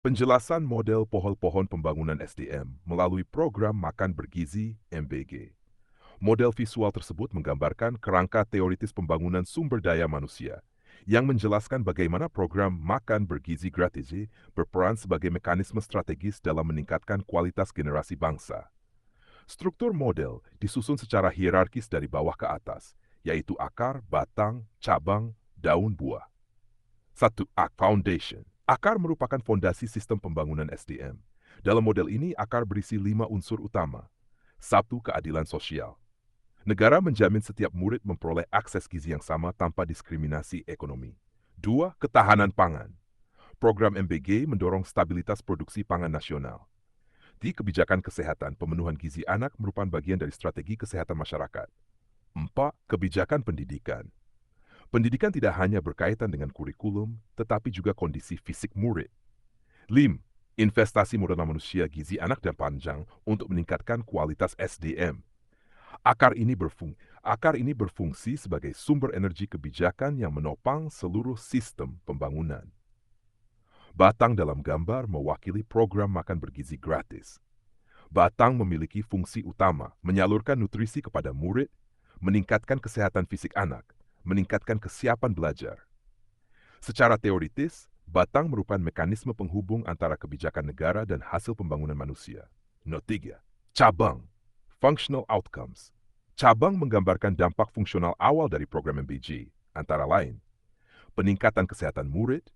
Penjelasan model pohon-pohon pembangunan SDM melalui program Makan Bergizi (MBG). Model visual tersebut menggambarkan kerangka teoritis pembangunan sumber daya manusia yang menjelaskan bagaimana program Makan Bergizi Gratis berperan sebagai mekanisme strategis dalam meningkatkan kualitas generasi bangsa. Struktur model disusun secara hierarkis dari bawah ke atas, yaitu akar, batang, cabang, daun buah. 1. Foundation. Akar merupakan fondasi sistem pembangunan SDM. Dalam model ini, akar berisi 5 unsur utama. 1. Keadilan sosial. Negara menjamin setiap murid memperoleh akses gizi yang sama tanpa diskriminasi ekonomi. 2. Ketahanan pangan. Program MBG mendorong stabilitas produksi pangan nasional. Di kebijakan kesehatan, pemenuhan gizi anak merupakan bagian dari strategi kesehatan masyarakat. 4. Kebijakan pendidikan. Pendidikan tidak hanya berkaitan dengan kurikulum, tetapi juga kondisi fisik murid. 5. Investasi modal manusia gizi anak dan panjang untuk meningkatkan kualitas SDM. Akar ini berfungsi sebagai sumber energi kebijakan yang menopang seluruh sistem pembangunan. Batang dalam gambar mewakili program makan bergizi gratis. Batang memiliki fungsi utama menyalurkan nutrisi kepada murid, meningkatkan kesehatan fisik anak, meningkatkan kesiapan belajar. Secara teoritis, batang merupakan mekanisme penghubung antara kebijakan negara dan hasil pembangunan manusia. Not 3. Cabang. Functional Outcomes. Cabang menggambarkan dampak fungsional awal dari program MBG, antara lain peningkatan kesehatan murid,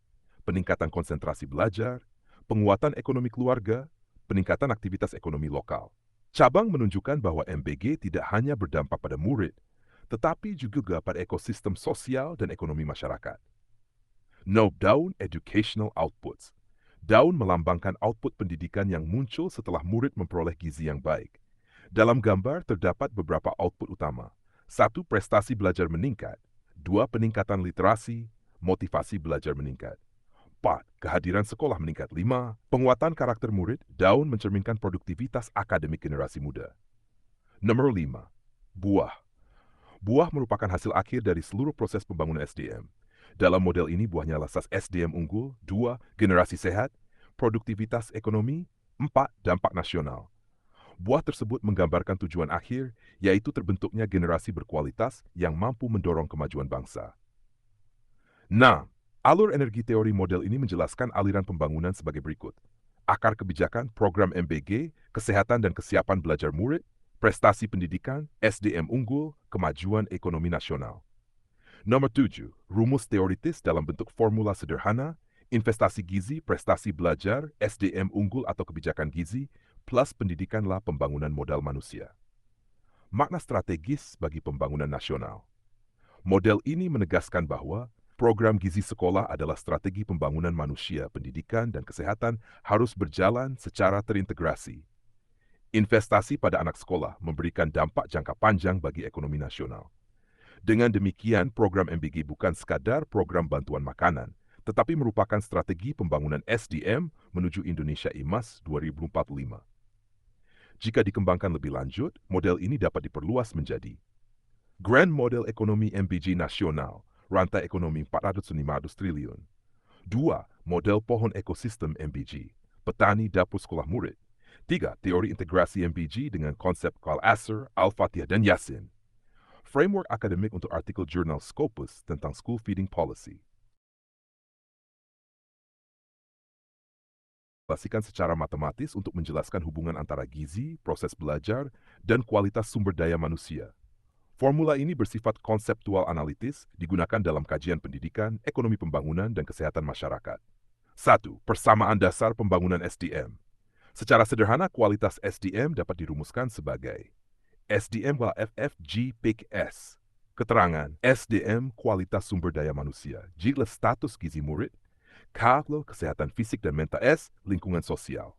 peningkatan konsentrasi belajar, penguatan ekonomi keluarga, peningkatan aktivitas ekonomi lokal. Cabang menunjukkan bahwa MBG tidak hanya berdampak pada murid, tetapi juga pada ekosistem sosial dan ekonomi masyarakat. Note daun educational outputs. Daun melambangkan output pendidikan yang muncul setelah murid memperoleh gizi yang baik. Dalam gambar terdapat beberapa output utama. 1. Prestasi belajar meningkat. 2. Peningkatan literasi, motivasi belajar meningkat. 4. Kehadiran sekolah meningkat. 5. Penguatan karakter murid, daun mencerminkan produktivitas akademik generasi muda. Nomor 5. Buah. Buah merupakan hasil akhir dari seluruh proses pembangunan SDM. Dalam model ini buahnya adalah SDM unggul, 2. Generasi sehat, produktivitas ekonomi, 4. Dampak nasional. Buah tersebut menggambarkan tujuan akhir, yaitu terbentuknya generasi berkualitas yang mampu mendorong kemajuan bangsa. Nah, alur energi teori model ini menjelaskan aliran pembangunan sebagai berikut. Akar kebijakan, program MBG, kesehatan dan kesiapan belajar murid, prestasi pendidikan, SDM unggul, kemajuan ekonomi nasional. Nomor 7. Rumus teoritis dalam bentuk formula sederhana, investasi gizi, prestasi belajar, SDM unggul atau kebijakan gizi, plus pendidikanlah pembangunan modal manusia. Makna strategis bagi pembangunan nasional. Model ini menegaskan bahwa program gizi sekolah adalah strategi pembangunan manusia, pendidikan, dan kesehatan harus berjalan secara terintegrasi. Investasi pada anak sekolah memberikan dampak jangka panjang bagi ekonomi nasional. Dengan demikian, program MBG bukan sekadar program bantuan makanan, tetapi merupakan strategi pembangunan SDM menuju Indonesia Emas 2045. Jika dikembangkan lebih lanjut, model ini dapat diperluas menjadi Grand Model Ekonomi MBG Nasional, rantai ekonomi 400-500 triliun. 2. Model pohon ekosistem MBG, petani dapur sekolah murid. 3. Teori integrasi MBG dengan konsep Al-Asr, Al-Fatihah, dan Yasin. Framework akademik untuk artikel jurnal Scopus tentang school feeding policy. Klasikan secara matematis untuk menjelaskan hubungan antara gizi, proses belajar, dan kualitas sumber daya manusia. Formula ini bersifat konseptual analitis, digunakan dalam kajian pendidikan, ekonomi pembangunan, dan kesehatan masyarakat. 1. Persamaan dasar pembangunan SDM. Secara sederhana, kualitas SDM dapat dirumuskan sebagai SDM = FFG PIK S. Keterangan, SDM kualitas sumber daya manusia, G status gizi murid, K kesehatan fisik dan mental, S lingkungan sosial.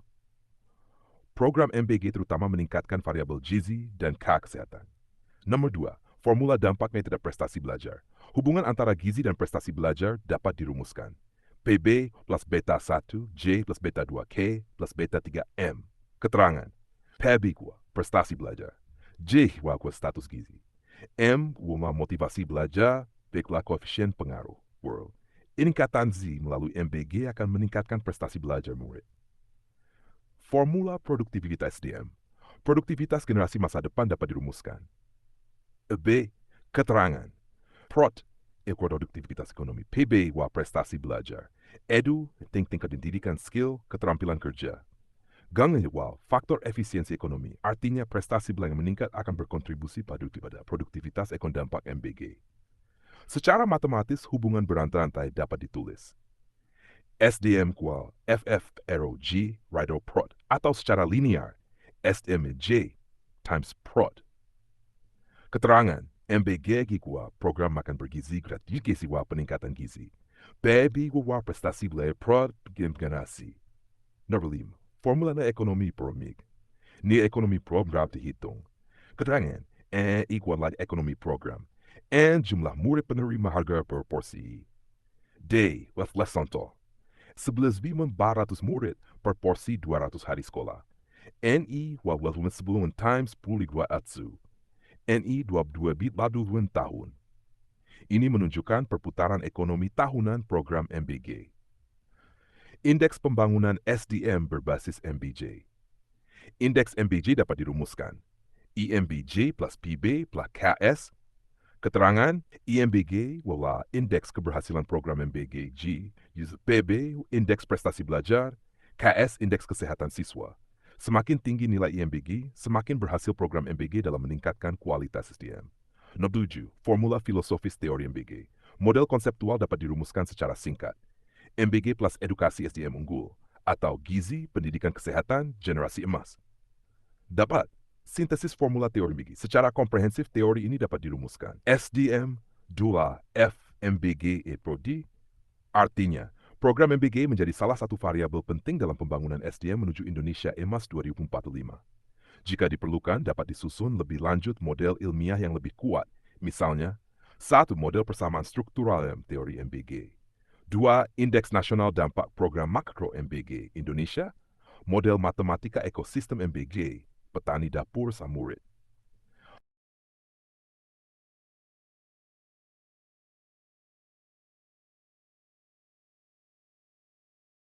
Program MBG terutama meningkatkan variabel gizi dan K kesehatan. Nomor 2, formula dampak metode prestasi belajar. Hubungan antara gizi dan prestasi belajar dapat dirumuskan. PB plus beta 1, J plus beta 2, K plus beta 3, M. Keterangan, PB prestasi belajar, J status gizi, M motivasi belajar, B koefisien pengaruh, world. Peningkatan Z melalui MBG akan meningkatkan prestasi belajar murid. Formula produktivitas SDM. Produktivitas generasi masa depan dapat dirumuskan. B. Keterangan. Prod, produktivitas ekonomi. PB, prestasi belajar. Edu, tingkat pendidikan skill, keterampilan kerja. Gang, faktor efisiensi ekonomi. Artinya prestasi belajar yang meningkat akan berkontribusi pada produktivitas ekon dampak MBG. Secara matematis, hubungan berantai dapat ditulis. SDM kual FF arrow G rider prod atau secara linear SDM-J times prod. Keterangan MBG gua program makan bergizi gratifikasi peningkatan gizi. Baby gua prestasi belajar prod generasi. Nomor 5. Formula ekonomi promik. Ni ekonomi program dihitung. Keterangan igual ekonomi program. And jumlah murid penerima harga per porsi. D. Lesson 11.400 murid per porsi 200 hari sekolah. NI sebelum times 10 atsu. NI 22 tahun. Ini menunjukkan perputaran ekonomi tahunan program MBG. Indeks pembangunan SDM berbasis MBJ. Indeks MBJ dapat dirumuskan. IMBJ plus PB plus KS. Keterangan IMBG indeks keberhasilan program MBG G, PB indeks prestasi belajar, KS indeks kesehatan siswa. Semakin tinggi nilai IMBG, semakin berhasil program MBG dalam meningkatkan kualitas SDM. Nomor 7. Formula filosofis teori MBG. Model konseptual dapat dirumuskan secara singkat. MBG plus edukasi SDM unggul, atau gizi pendidikan kesehatan generasi emas. Dapat. Sintesis formula teori MBG. Secara komprehensif teori ini dapat dirumuskan. SDM 2 F MBG E Pro D. Artinya, program MBG menjadi salah satu variabel penting dalam pembangunan SDM menuju Indonesia Emas 2045. Jika diperlukan, dapat disusun lebih lanjut model ilmiah yang lebih kuat. Misalnya, 1. Model persamaan struktural teori MBG. 2. Indeks nasional dampak program makro MBG Indonesia. Model matematika ekosistem MBG. Petani dapur Samurid.